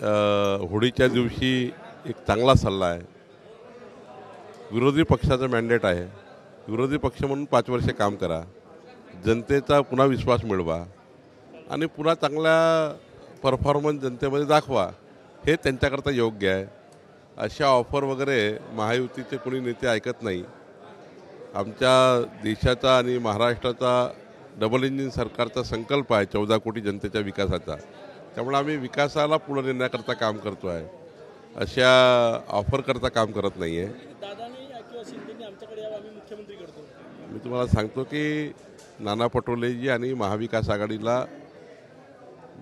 होळीच्या दिवशी एक चांगला सल्ला आहे। विरोधी पक्षाचं मॅन्डेट आहे, विरोधी पक्ष म्हणून 5 वर्ष काम करा, जनतेचा पुन्हा विश्वास मिळवा आणि पुन्हा चांगला परफॉर्मन्स जनतेमध्ये दाखवा, हे त्यांच्याकरता योग्य आहे। अशा ऑफर वगैरे महायुतीचे कोणी नेते ऐकत नाही। आमच्या देशाचा आणि महाराष्ट्राचा डबल इंजिन सरकारचा संकल्प आहे 14 कोटी जनतेच्या विकासाचा, त्यामुळे आम्ही विकासाला पुढे नेण्याकरता काम करतो आहे, अशा ऑफर करता काम करत नाही आहे। मी तुम्हाला सांगतो की नाना पटोलेजी आणि महाविकास आघाडीला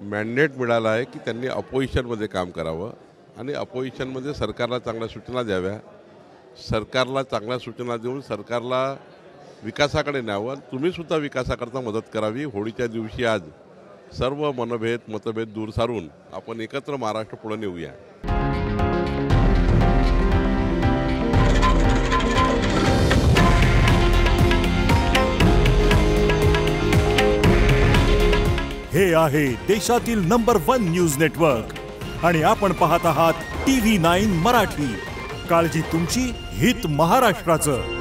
मॅन्डेट मिळाला आहे की त्यांनी अपोजिशनमध्ये काम करावं आणि अपोजिशनमध्ये सरकारला चांगल्या सूचना द्याव्या, सरकारला चांगल्या सूचना देऊन सरकारला विकासाकडे न्यावं। तुम्हीसुद्धा विकासाकरता मदत करावी। होळीच्या दिवशी आज सर्व मतभेद दूर सारून आपण एकत्र महाराष्ट्र पुढे नेऊया। हे आहे देशातील नंबर 1 न्यूज नेटवर्क आणि आपण पाहत आहात TV9 मराठी। काळजी तुमची, हित महाराष्ट्राचं।